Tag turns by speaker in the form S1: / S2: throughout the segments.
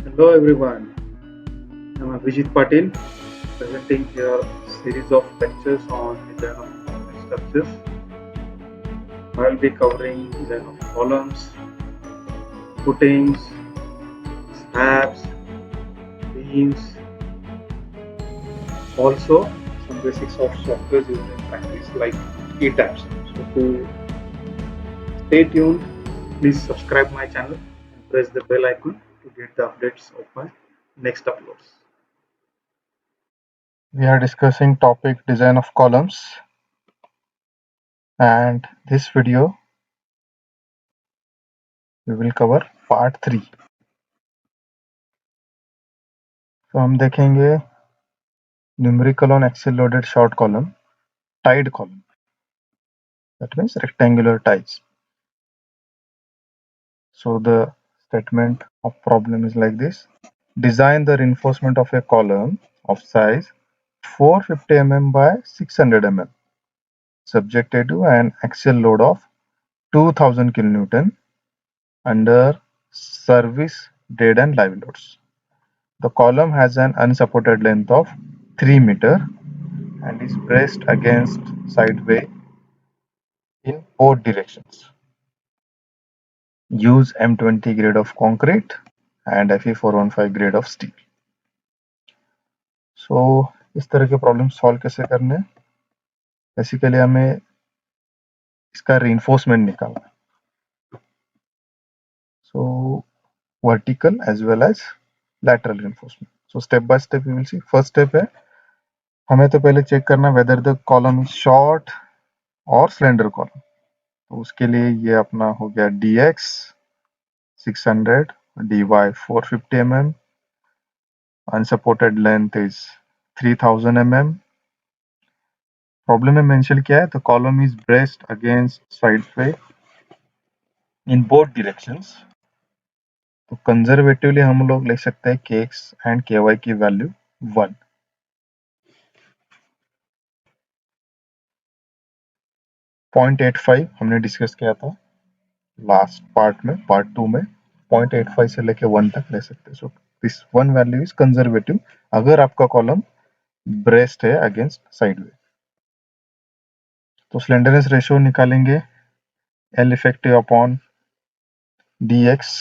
S1: Hello everyone, I'm Abhijit Patil presenting here a series of lectures on design of complex structures. I'll be covering design of columns, footings, slabs, beams, also some basics of software used in practice like ETABS. So to stay tuned, please subscribe my channel and press the bell icon to get the updates of my next uploads.
S2: We are discussing topic design of columns, and this video we will cover part 3. तो हम देखेंगे numerical on axial loaded short column, tied column, that means rectangular ties. So the statement of problem is like this: design the reinforcement of a column of size 450 mm by 600 mm subjected to an axial load of 2000 kN under service, dead and live loads. The column has an unsupported length of 3 meter and is braced against sideway in both directions. Use M20 grade of concrete and Fe415 grade of steel. So इस तरह के problem solve कैसे करने हैं? Basically हमें इसका reinforcement निकालना है. So vertical as well as lateral reinforcement. So step by step we will see. First step है हमें तो पहले चेक करना whether the column is short or slender column. तो उसके लिए ये अपना हो गया dx 600, dy 450 mm, unsupported length is 3000 mm. Problem में मेंशन किया है, the column is braced against sideway in both directions. तो कंजर्वेटिवली हम लोग ले सकते हैं kx एंड ky की वैल्यू 1. .85 हमने डिस्कस किया था लास्ट पार्ट में, पार्ट 2 में. 0.85 से लेके 1 तक ले सकते हैं. So this one value is conservative अगर आपका कॉलम ब्रेस्ट है अगेंस्ट साइडवे. तो स्लेंडरनेस रेशियो निकालेंगे L इफेक्टिव अपॉन dx.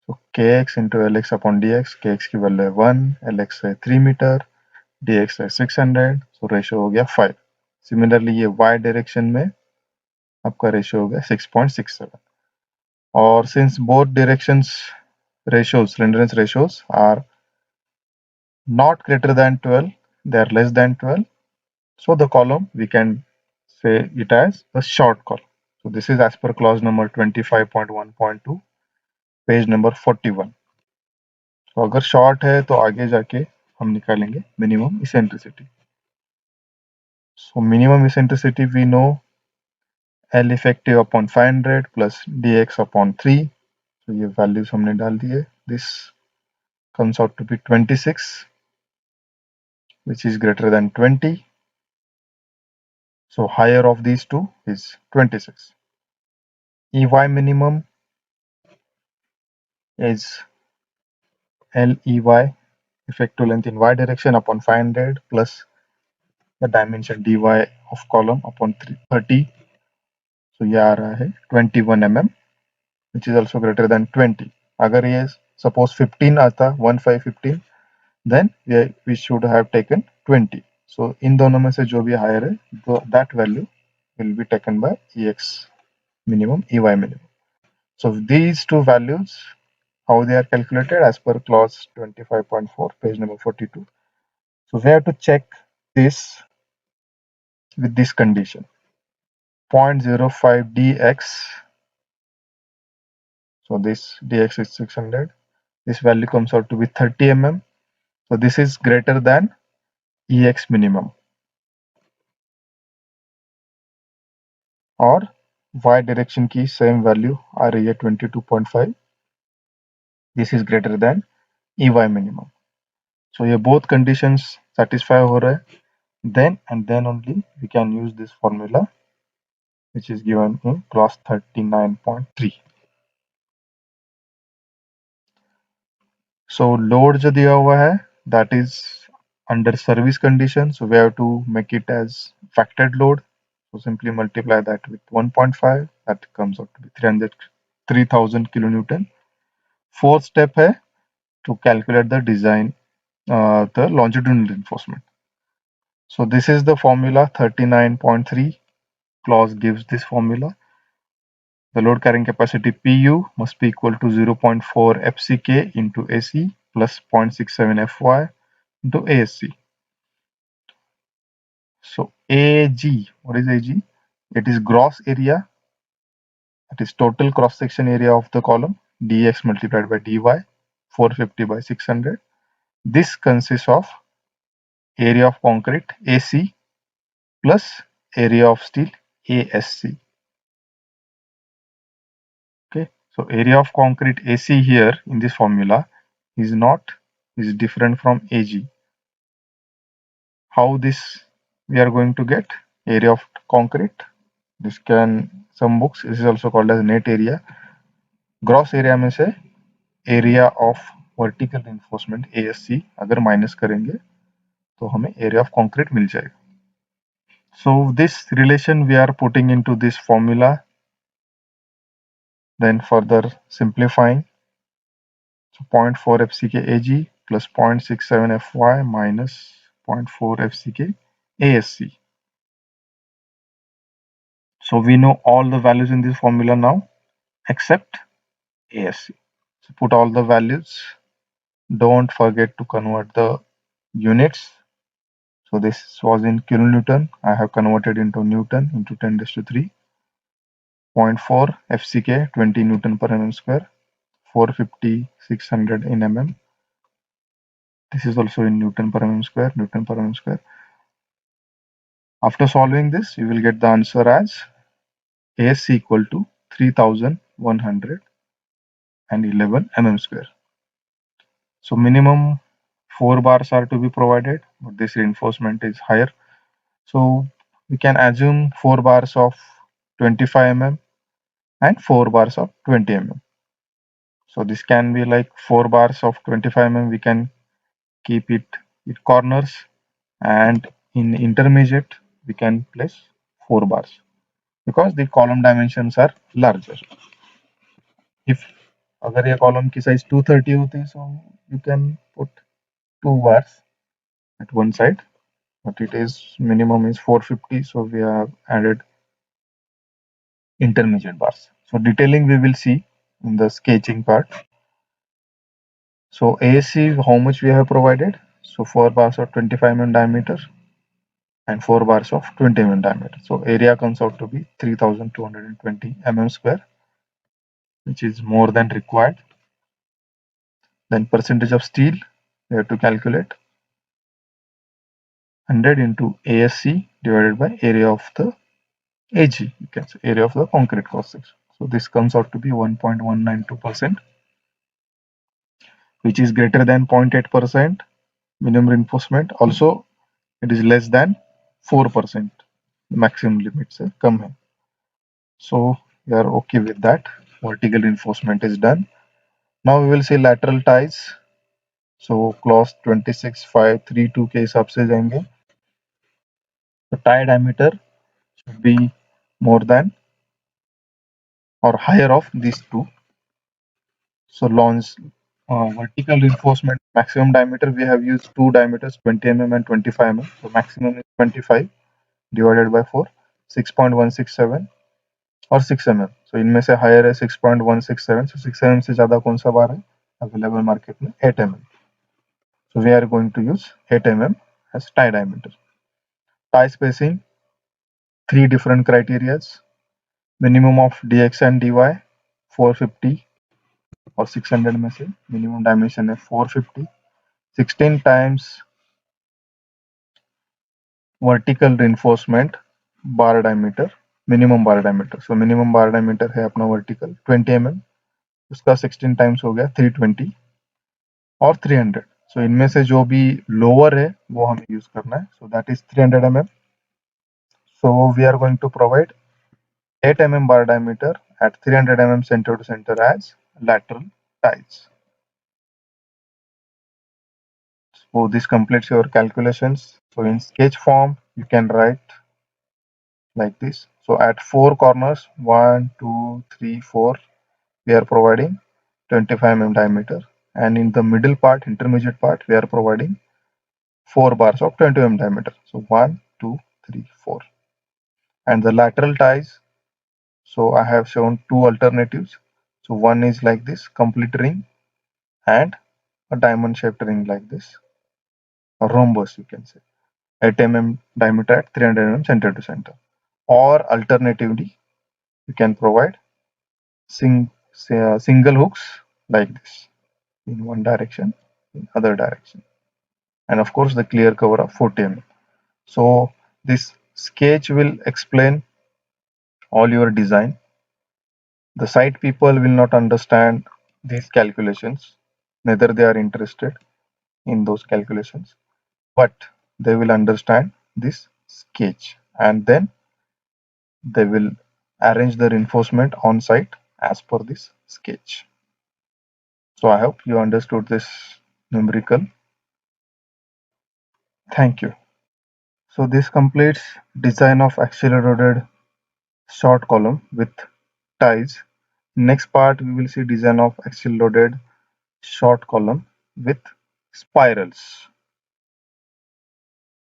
S2: तो kx into lx upon dx. kx की वैल्यू है 1, lx है 3 मीटर, dx है 600. सो रेशियो हो गया 5. सिमिलरली ये y डायरेक्शन में आपका रेशियो हो गया 6.67. और since both directions ratios, slenderness ratios are not greater than 12, they are less than 12. So the column we can say it as a short column. So this is as per clause number 25.1.2, page number 41. तो अगर short है तो आगे जाके हम निकालेंगे minimum eccentricity. So minimum eccentricity we know L effective upon 500 plus dx upon 3. तो ये वैल्यूज हमने डाल दिए. This comes out to be 26, which is greater than 20. So higher of these two is 26. EY minimum is LEY, effective length in y direction upon 500 plus the dimension dy of column upon 30. So ये आ रहा है 21 mm, which is also greater than 20. अगर ये suppose 15 आता 15 then we should have taken 20. So इन दोनों में से जो भी higher है that value will be taken by EX minimum, EY minimum. So these two values, how they are calculated as per clause 25.4, page number 42. So we have to check this with this condition. 0.05 dx. So this dx is 600. This value comes out to be 30 mm. So this is greater than EX minimum. और y direction की same value आ रही है 22.5. This is greater than EY minimum. So ये both conditions satisfy हो रहा है. Then and then only we can use this formula which is given in clause 39.3. So load जो दिया हुआ है, that is under service condition, so we have to make it as factored load. So simply multiply that with 1.5, that comes out to be 3000 kilonewton. Fourth step है to calculate the design, the longitudinal reinforcement. So this is the formula 39.3 clause gives this formula. The load carrying capacity Pu must be equal to 0.4 FCK into AC plus 0.67 Fy into ASC. So AG, what is AG? It is gross area, it is total cross section area of the column, dx multiplied by dy, 450 by 600. This consists of area of concrete AC plus area of steel ASC. Okay, so area of concrete AC here in this formula is different from AG. How this we are going to get? Area of concrete, this can, some books, this is also called as net area. Gross area में से area of vertical reinforcement ASC अगर minus करेंगे तो हमें area of concrete मिल जाएगा. So this relation we are putting into this formula, then further simplifying. So 0.4 FCK AG plus 0.67 Fy minus 0.4 FCK ASC. So we know all the values in this formula now except ASC. So put all the values. Don't forget to convert the units. So this was in kilonewton. I have converted into Newton into 10 raised to 3. 0.4 FCK 20 Newton per mm square. 450 600 in mm. This is also in Newton per mm square. Newton per mm square. After solving this, you will get the answer as ASC equal to 3111 mm square. So minimum 4 bars are to be provided, but this reinforcement is higher. So we can assume 4 bars of 25 mm and 4 bars of 20 mm. So this can be like 4 bars of 25 mm, we can keep it with corners, and in intermediate we can place 4 bars because the column dimensions are larger. If अगर ये column की size 230 होती है, so you can put 2 bars at one side, but it is minimum is 450, so we have added intermediate bars. So detailing we will see in the sketching part. So ASC, how much we have provided? So 4 bars of 25 mm diameter and 4 bars of 20 mm diameter. So area comes out to be 3220 mm square, which is more than required. Then percentage of steel, we have to calculate 100 into ASC divided by area of the AG, you can say area of the concrete cross section. So this comes out to be 1.192%, which is greater than 0.8% minimum reinforcement. Also, it is less than 4%. Maximum limit से कम है. So we are okay with that. Vertical reinforcement is done. Now we will see lateral ties. So clause 26.532 के हिसाब से जाएंगे. The tie diameter should be more than or higher of these two. So vertical reinforcement maximum diameter, we have used two diameters, 20 mm and 25 mm. So maximum is 25 divided by 4, 6.167 और 6 mm. So इनमें से higher है 6.167. So 6 mm से ज़्यादा कौन सा बार है available market में? 8 mm. So we are going to use 8 mm as tie diameter. Tie spacing, 3 different criterias. Minimum of dx and dy 450 और 600 में से minimum dimension है 450. 16 times vertical reinforcement bar diameter, minimum bar diameter. So minimum bar diameter है अपना vertical 20 mm, उसका 16 times हो गया 320 और 300. So इनमें से जो भी lower है वो हमें use करना है. So that is 300 mm. So we are going to provide 8 mm bar diameter at 300 mm center to center as lateral ties. So this completes your calculations. So in sketch form, you can write like this. So at four corners, 1, 2, 3, 4, we are providing 25 mm diameter. And in the middle part, intermediate part, we are providing 4 bars of 20 mm diameter. So 1, 2, 3, 4. And the lateral ties, so I have shown two alternatives. So one is like this, complete ring, and a diamond shaped ring like this, a rhombus you can say, 8 mm diameter at 300 mm center to center. Or alternatively, you can provide single hooks like this, in one direction, in other direction. And of course the clear cover of 40 mm. So this sketch will explain all your design. The site people will not understand these calculations, neither they are interested in those calculations, but they will understand this sketch, and then they will arrange the reinforcement on site as per this sketch. So I hope you understood this numerical. Thank you. So this completes design of axially loaded short column with ties. Next part we will see design of axially loaded short column with spirals.